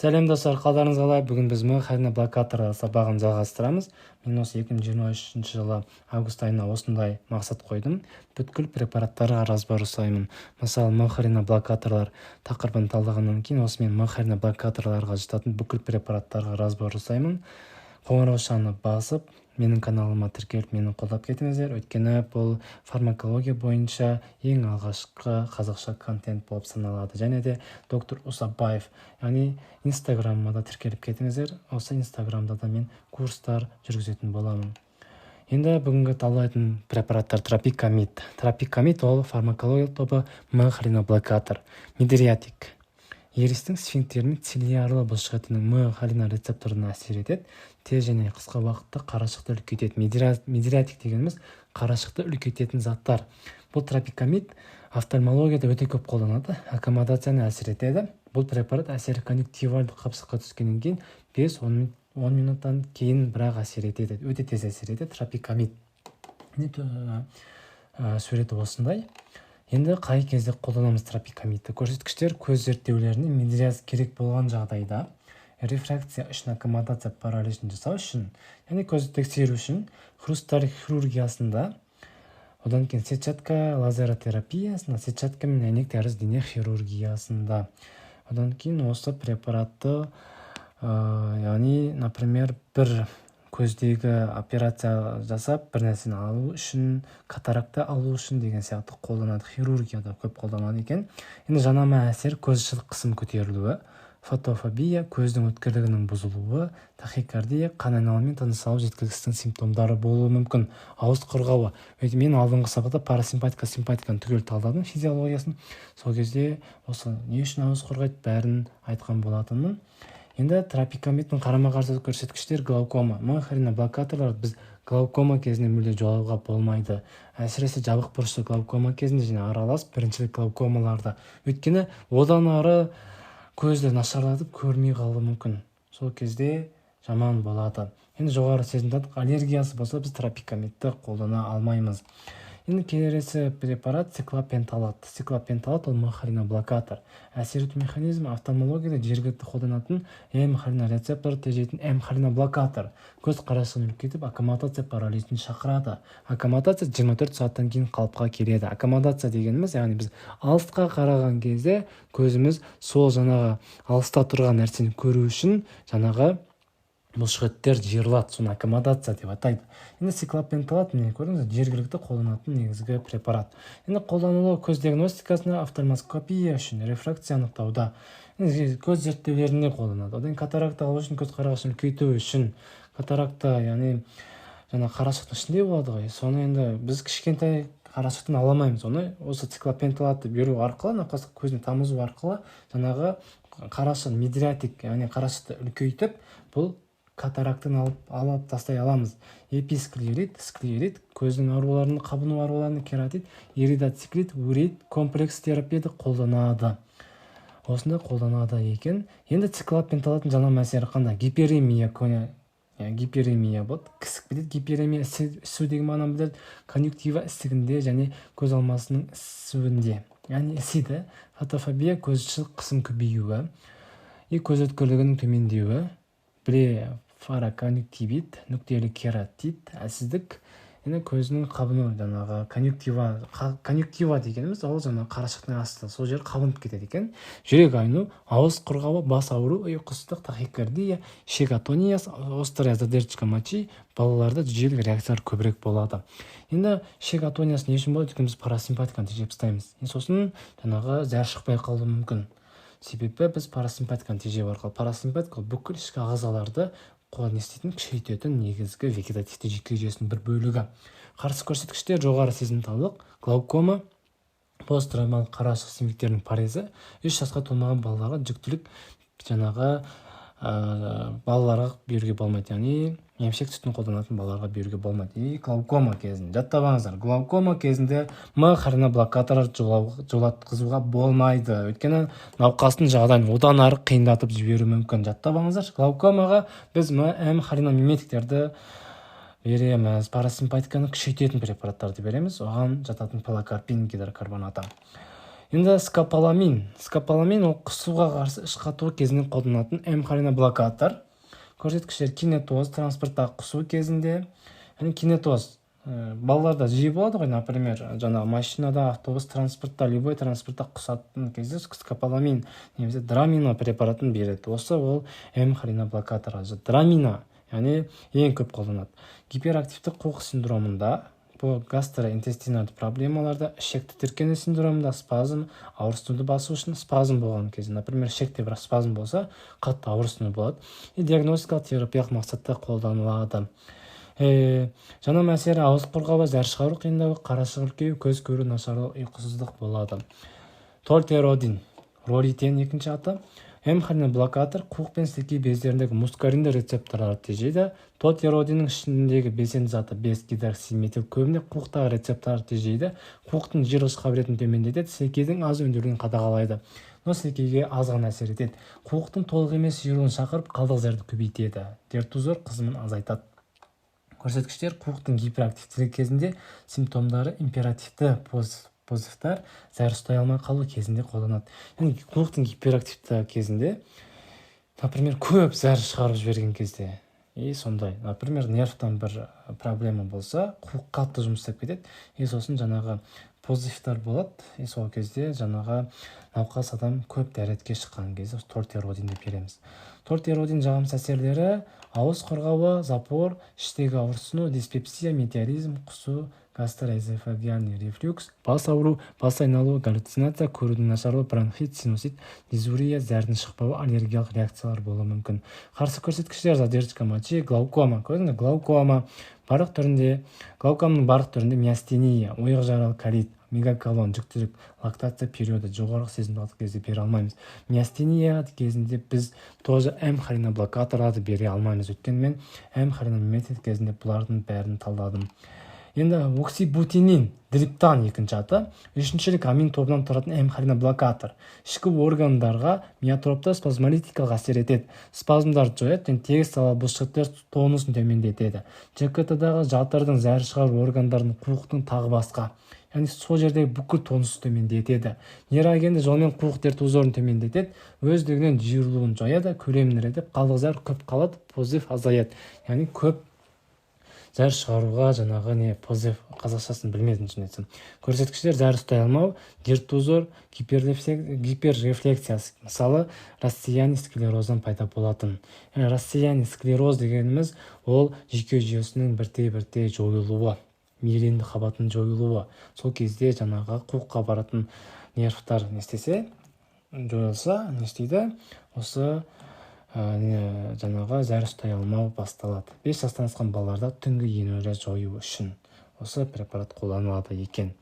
Сәлем достар, қалдарыңыз қалай? Бүгін біз м блокаторы сабағын жалғастырамыз. Мен осы 2023 жылы август айына осындай мақсат қойдым. Бүткіл препараттарға разбор жасаймын. Мысалы, м блокаторлар тақырыбын талдағаннан кейін осымен м блокаторларға жататын бүкіл препараттарға разбор жасаймын. Қоңыраушаны басып, менің каналыма тіркеліп, мені қолдап кетіңіздер. Өйткені бұл фармакология бойынша ең алғашқы қазақша контент болып саналады. Және де доктор Усабаев, яғни инстаграмыма да тіркеліп кетіңіздер. Осы инстаграмда да мен курстар жүргізетін боламын. Енді бүгінгі талдайтын препараттар тропикамид. Тропикамид ол фармакология тобы м блокатор, мидриатик. Ерістің сфинктерінің цилиарлы бұлшықетінің м рецепторына әсер етеді. Тез және қысқа уақытта қарашықты үлкейтеді. Мидриатик дегеніміз қарашықты үлкейтетін заттар. Бұл тропикамид офтальмологияда өте көп қолданады, аккомодацияны әсер етеді. Бұл препарат әсері конъюнктивальды қапшыққа түскеннен кейін 5-10 минуттан кейін бірақ әсер етеді. Өте тез әсер етеді тропикамид. Суреті осындай. Енді қай кезде қолданамыз тропикамидті? Көрсеткіштер көз зерттеулеріне мидриаз керек болған жағдайда, рефракция үшін, аккомодация параличін жасау үшін, яғни көзді тексеру үшін, хрусталь хирургиясында, одан кейін сетчатка лазеротерапиясында, сетчатка мен әйнек тәріз дене хирургиясында. Одан кейін осы препаратты, яғни, например, бір көздегі операция жасап, бір нәрсені алу үшін, катаракта алу үшін деген сияқты қолданады. Хирургияда көп қолданады екен. Енді жанама әсер көз шылық қысым көтерілуі, фотофобия, көздің өткірлігінің бұзылуы, тахикардия, қан айналымы мен тыныс алу жеткіліксіздің симптомдары болуы мүмкін. Ауыз құрғауы. Мен алдыңғы сабақта парасимпатика, симпатиканы түгел талдадым физиологиясын. Сол кезде осы не үшін ауыз құрғайды бәрін айтқан болатынмын. Енді тропикамидтің қарама-қарсы көрсеткіштер глаукома. м блокаторлар біз глаукома кезінде мүлде жолауға болмайды. Әсіресе жабық бұрышты глаукома кезінде және аралас біріншілік глаукомаларда. Өйткені одан ары көзді нашарлатып көрмей қалуы мүмкін. Сол кезде жаман болады. Енді жоғары сезімталдық аллергиясы болса біз тропикамидті қолдана алмаймыз. Енді келесі препарат циклопенталат. Циклопенталат ол м блокатор. Әсер ету механизмі офтальмологияда жергілікті қолданатын м рецептор тежейтін м блокатор. Көз қарашығын үлкейтіп, аккомодация параличін шақырады. Аккомодация 24 сағаттан кейін қалыпқа келеді. Аккомодация дегеніміз, яғни біз алысқа қараған кезде көзіміз сол жаңағы алыста тұрған нәрсені көру үшін жаңағы бұлшықеттер жиырылады, соны аккомодация деп атайды. Енді циклопенталат, міне көрдіңіз, жергілікті қолданатын негізгі препарат. Енді қолданылуы көз диагностикасына, офтальмоскопия үшін, рефракция анықтауда, көз зерттеулеріне қолданады. Одан катаракта алу үшін, көз қарашығын үлкейту үшін, катаракта, яғни қарашықтың ішінде болады ғой. Соны енді біз кішкентай қарашықтан аламаймыз. Оны осы циклопенталатты беру арқылы, науқастың көзіне тамызу арқылы жаңағы қарашығын мидриатик, яғни қарашықты үлкейтіп, бұл катарактын алып тастай аламыз. Эписклерит, склерит, көздің ауруларының, қабыну ауруларының, кератит, иридоциклит, урит, комплекс терапияда қолданады. Осында қолданады екен. Енді циклопенталаттың жанама әсері қандай? Гиперемия, гиперемия болады. Кісік біледі, гиперемия ісу деген мағынаны біледі. Конъюнктива ісігінде және көз алмасының ісуінде, яғни ісиді. Фотофобия, көз шылық қысым көбеюі, көз өткірлігінің төмендеуі, блефароконъюнктивит, нүктелі кератит, әлсіздік, енді көзінің қабыну, жаңағы конъюнктива дегеніміз ол жаңағы қарашықтың асты, сол жер қабынып кетеді екен. Жүрек айну, ауыз құрғауы, бас ауру, ұйқысыздық, тахикардия, ішек атониясы, острая задержка мочи, балаларда жүйелік реакциялар көбірек болады. Енді ішек атониясы не үшін болады? Өйткені біз парасимпатиканы тежеп тастаймыз. Сосын жаңағы зәр шықпай қалуы мүмкін. Себебі біз парасимпатиканы тежеу арқылы. Парасимпатика бүкіл ішкі ағзаларды күшейтетін негізгі вегетативті жүйке жүйесінің бір бөлігі. Қарсы көрсеткіштер жоғары сезімталдық, глаукома, посттравмалық қарашық симптомдарының парезі, 3 жасқа толмаған балаларға жүктілік жаңағы балаларға беруге болмайды, яғни емшек сүтін қолданатын балаларға беруге болмайды. Глаукома кезінде жаттап алыңыздар. Глаукома кезінде м блокаторлар жолатқызуға болмайды. Өйткені науқастың жағдайын одан ары қиындатып жіберу мүмкін. Жаттап алыңыздар. Глаукомаға біз миметиктерді береміз, парасимпатиканы күшейтетін препараттарды береміз. Оған жататын пилокарпин гидрокарбонаты. Енді скополамин ол құсуға қарсы іш қатуы кезінде қолданатын эмхариноблокатор. Көрсеткіштер кинетоз, транспорттағы құсу кезінде. Кинетоз балаларда жиі болады ғой, например, жаңағы машинада, автобус, транспортта, любой транспортта құсатын кезде скополамин немесе драмина препаратын береді. Осы ол эмхариноблокатор. Драмина, яғни ең көп қолданады. Гиперактивті қуық синдромында, бұл гастроинтестиналды проблемаларда, ішекті тіркену синдромында спазм, ауырсынуды басу үшін спазм болған кезде, например, ішекте бір спазм болса, қатты ауырсыну болады. Диагностикалық терапиялық мақсатта қолданылады. Жана мәселе ауыз қорғауы, зәр шығару қиындауы, қарашығыр кеу, көз көру нашарлау, ұйқысыздық болады. Тортеродин, ролитен екінші аты. Эмхариноблокатор қуық пен сілке бездеріндегі мускаринді рецепторларды тежейді. Тортеродиннің ішіндегі белсенді заты 5-гидроксиметил көбіне қуықтағы рецепторларды тежейді. Қуықтың жиырғыш қабілетін төмендетеді, сілкенің аз өндірілуін қадағалайды. Но сілкеге аз ғана әсер етеді. Қуықтың толық емес жиырылуын шақырып, қалдық зәрді көбейтеді. Дертузор қызымын азайтады. Көрсеткіштер қуықтың гиперактивтілігі кезінде симптомдары императивті позитивтар зәр ұстай алмай қалу кезінде қолданады. Яғни қуықтың гиперактивті кезінде, например, көп зәр шығарып жіберген кезде, сондай, например, нервтан бір проблема болса, қуық қатты жұмыс істеп кетеді, сосын жаңағы позитивтар болады, сол кезде жаңағы науқас адам көп дәретке шыққан кезде тортеродинді береміз. Тортеродин жағымсыз әсерлері: ауыз қорғауы, запор, іштегі ауырсыну, диспепсия, метеоризм, құсу, гастроэзофагиальный рефлюкс, бас ауыру, бас айналуы, галлюцинация, көрудің нашарлауы, бронхит, синусит, дизурия, зәрдің шықпауы, аллергиялық реакциялар болуы мүмкін. Қарсы көрсеткіштер: задержка мочи, глаукома. Көрдіңіз, глаукоманың барлық түрінде миастения, ойық жаралы колит, мегаколон, жүктілік, лактация периоды, жоғарғы сезімталдық кезде бере алмаймыз. Миастения кезінде біз тоже эмхариноблокаторларды бере алмаймыз. Өйткені мен эмхаринометод кезінде бұлардың бәрін талдадым. Енді оксибутинин, дриптан екінші аты. Үшіншілік амин тобынан тұратын эмхариноблокатор. Ішкі органдарға миотропты спазмолитикалық әсер етеді. Спазмдарды жояды, тегіс сала бұлшықтар тонусын төмендетеді. ЖКТ-дағы жатырдың, зәр шығару органдарының, қуықтың тағы басқа. Яғни сол жердегі бүкіл тонусы төмендетеді. Нейрогенді жолмен қуық дертузорын төмендетеді, өздігінен жиырылуын жояды, көлемін ретіп, қалдық зәр көп қалады, позитив азаяды. Яғни көп зәр шығаруға жаңағы позитив, қазақшасын білмедім түсінесің. Көрсеткіштер: зәр ұстай алмау, дертузор, гиперрефлексиясы. Мысалы, рассеянный склероздан пайда болатын. Рассеянный склероз дегеніміз ол жүйке жүйесінің бірте-бірте жойылуы, миелинді қабатын жойылуы. Сол кезде жаңағы қуыққа баратын нервтар жойылса, осы жаңағы зәр ұстай алмау басталады. 5 жастан асқан балаларда түнгі енуді жою үшін осы препарат қолданылады екен.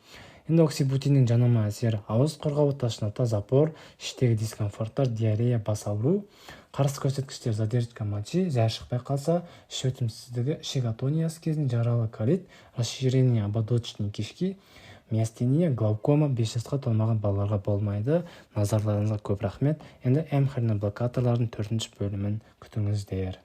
Енді оксибутиннің жанама әсері: ауыз қорғауы, тошнота, запор, іштегі дискомфорттар, диарея, бас ауыру. Қарсы көрсеткіштер: задержка мочи, зәр шықпай қалса, іш өтімсіздігі, ішек атониясы кезінде жаралы колит, расширение ободочной кишки, миастения, глаукома 5 жасқа толмаған балаларға болмайды. Назарларыңызға көп рахмет. Енді эмхариноблокаторлардың 4-ші бөлімін күтіңіздер.